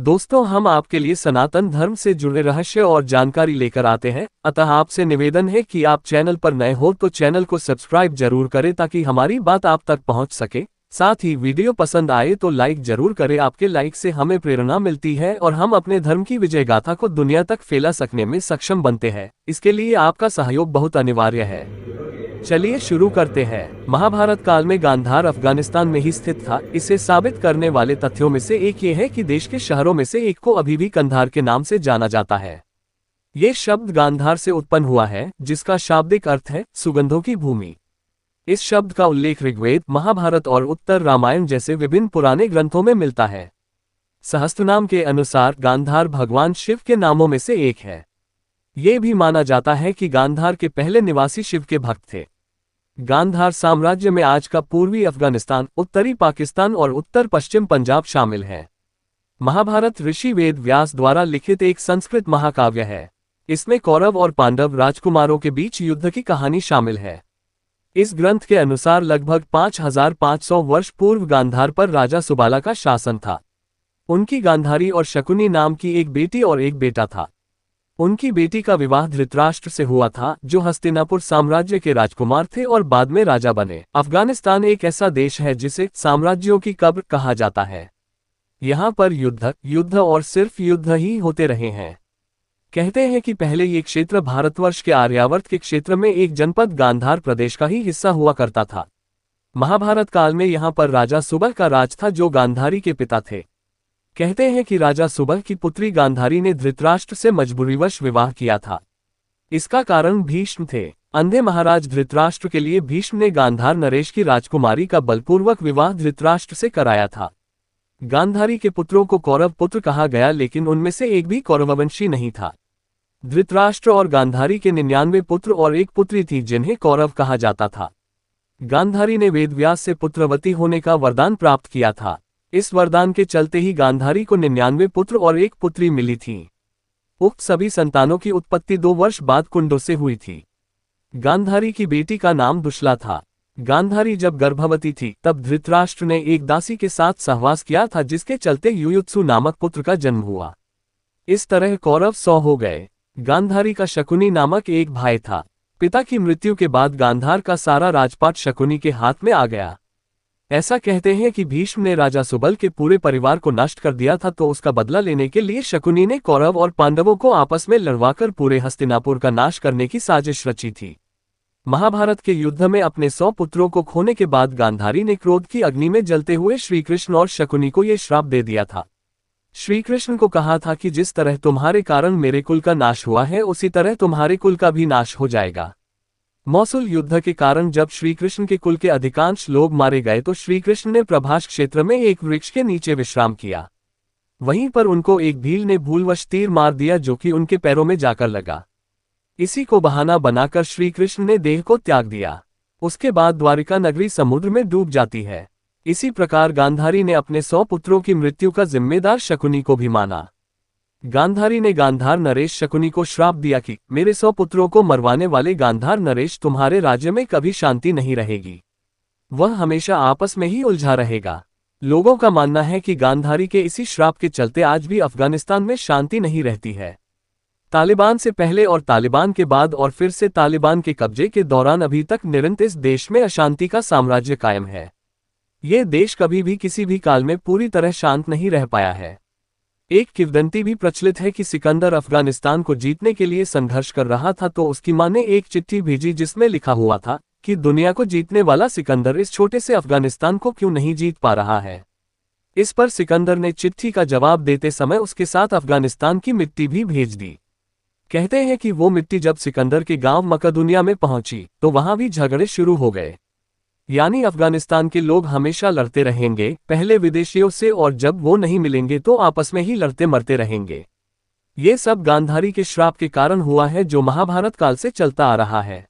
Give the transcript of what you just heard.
दोस्तों, हम आपके लिए सनातन धर्म से जुड़े रहस्य और जानकारी लेकर आते हैं। अतः आपसे निवेदन है कि आप चैनल पर नए हो तो चैनल को सब्सक्राइब जरूर करें ताकि हमारी बात आप तक पहुंच सके। साथ ही वीडियो पसंद आए तो लाइक जरूर करें। आपके लाइक से हमें प्रेरणा मिलती है और हम अपने धर्म की विजय गाथा को दुनिया तक फैला सकने में सक्षम बनते हैं। इसके लिए आपका सहयोग बहुत अनिवार्य है। चलिए शुरू करते हैं। महाभारत काल में गांधार अफगानिस्तान में ही स्थित था। इसे साबित करने वाले तथ्यों में से एक ये है कि देश के शहरों में से एक को अभी भी कंधार के नाम से जाना जाता है। ये शब्द गांधार से उत्पन्न हुआ है, जिसका शाब्दिक अर्थ है सुगंधों की भूमि। इस शब्द का उल्लेख ऋग्वेद, महाभारत और उत्तर रामायण जैसे विभिन्न पुराने ग्रंथों में मिलता है। सहस्त्रनाम के अनुसार गांधार भगवान शिव के नामों में से एक है। ये भी माना जाता है कि गांधार के पहले निवासी शिव के भक्त थे। गांधार साम्राज्य में आज का पूर्वी अफगानिस्तान, उत्तरी पाकिस्तान और उत्तर पश्चिम पंजाब शामिल है। महाभारत ऋषि वेद व्यास द्वारा लिखित एक संस्कृत महाकाव्य है। इसमें कौरव और पांडव राजकुमारों के बीच युद्ध की कहानी शामिल है। इस ग्रंथ के अनुसार लगभग 5500 वर्ष पूर्व गांधार पर राजा सुबाला का शासन था। उनकी गांधारी और शकुनी नाम की एक बेटी और एक बेटा था। उनकी बेटी का विवाह धृतराष्ट्र से हुआ था, जो हस्तिनापुर साम्राज्य के राजकुमार थे और बाद में राजा बने। अफगानिस्तान एक ऐसा देश है जिसे साम्राज्यों की कब्र कहा जाता है। यहाँ पर युद्ध और सिर्फ युद्ध ही होते रहे हैं। कहते हैं कि पहले ये क्षेत्र भारतवर्ष के आर्यावर्त के क्षेत्र में एक जनपद गांधार प्रदेश का ही हिस्सा हुआ करता था। महाभारत काल में यहाँ पर राजा सुबह का राज था, जो गांधारी के पिता थे। कहते हैं कि राजा सुबह की पुत्री गांधारी ने धृतराष्ट्र से मजबूरीवश विवाह किया था। इसका कारण भीष्म थे। अंधे महाराज धृतराष्ट्र के लिए भीष्म ने गांधार नरेश की राजकुमारी का बलपूर्वक विवाह धृतराष्ट्र से कराया था। गांधारी के पुत्रों को कौरव पुत्र कहा गया, लेकिन उनमें से एक भी कौरववंशी नहीं था। धृतराष्ट्र और गांधारी के 99 पुत्र और एक पुत्री थी, जिन्हें कौरव कहा जाता था। गांधारी ने वेदव्यास से पुत्रवती होने का वरदान प्राप्त किया था। इस वरदान के चलते ही गांधारी को 99 पुत्र और एक पुत्री मिली थी। उक्त सभी संतानों की उत्पत्ति 2 वर्ष बाद कुंडों से हुई थी। गांधारी की बेटी का नाम दुश्ला था। गांधारी जब गर्भवती थी तब धृतराष्ट्र ने एक दासी के साथ सहवास किया था, जिसके चलते युयुत्सु नामक पुत्र का जन्म हुआ। इस तरह कौरव 100 हो गए। गांधारी का शकुनी नामक एक भाई था। पिता की मृत्यु के बाद गांधार का सारा राजपाट शकुनी के हाथ में आ गया। ऐसा कहते हैं कि भीष्म ने राजा सुबल के पूरे परिवार को नष्ट कर दिया था, तो उसका बदला लेने के लिए शकुनी ने कौरव और पांडवों को आपस में लड़वाकर पूरे हस्तिनापुर का नाश करने की साजिश रची थी। महाभारत के युद्ध में अपने 100 पुत्रों को खोने के बाद गांधारी ने क्रोध की अग्नि में जलते हुए श्रीकृष्ण और शकुनी को यह श्राप दे दिया था। श्रीकृष्ण को कहा था कि जिस तरह तुम्हारे कारण मेरे कुल का नाश हुआ है, उसी तरह तुम्हारे कुल का भी नाश हो जाएगा। मौसूल युद्ध के कारण जब श्रीकृष्ण के कुल के अधिकांश लोग मारे गए तो श्रीकृष्ण ने प्रभास क्षेत्र में एक वृक्ष के नीचे विश्राम किया। वहीं पर उनको एक भील ने भूलवश तीर मार दिया, जो कि उनके पैरों में जाकर लगा। इसी को बहाना बनाकर श्रीकृष्ण ने देह को त्याग दिया। उसके बाद द्वारिका नगरी समुद्र में डूब जाती है। इसी प्रकार गांधारी ने अपने 100 पुत्रों की मृत्यु का जिम्मेदार शकुनी को भी माना। गांधारी ने गांधार नरेश शकुनी को श्राप दिया कि मेरे 100 पुत्रों को मरवाने वाले गांधार नरेश, तुम्हारे राज्य में कभी शांति नहीं रहेगी। वह हमेशा आपस में ही उलझा रहेगा। लोगों का मानना है कि गांधारी के इसी श्राप के चलते आज भी अफगानिस्तान में शांति नहीं रहती है। तालिबान से पहले और तालिबान के बाद और फिर से तालिबान के कब्जे के दौरान अभी तक निरंतर इस देश में अशांति का साम्राज्य कायम है। ये देश कभी भी किसी भी काल में पूरी तरह शांत नहीं रह पाया है। एक किंवदंती भी प्रचलित है कि सिकंदर अफगानिस्तान को जीतने के लिए संघर्ष कर रहा था, तो उसकी मां ने एक चिट्ठी भेजी जिसमें लिखा हुआ था कि दुनिया को जीतने वाला सिकंदर इस छोटे से अफगानिस्तान को क्यों नहीं जीत पा रहा है। इस पर सिकंदर ने चिट्ठी का जवाब देते समय उसके साथ अफगानिस्तान की मिट्टी भी भेज दी। कहते हैं कि वो मिट्टी जब सिकंदर के गांव मकदूनिया में पहुंची तो वहां भी झगड़े शुरू हो गए। यानी अफगानिस्तान के लोग हमेशा लड़ते रहेंगे, पहले विदेशियों से, और जब वो नहीं मिलेंगे तो आपस में ही लड़ते मरते रहेंगे। ये सब गांधारी के श्राप के कारण हुआ है, जो महाभारत काल से चलता आ रहा है।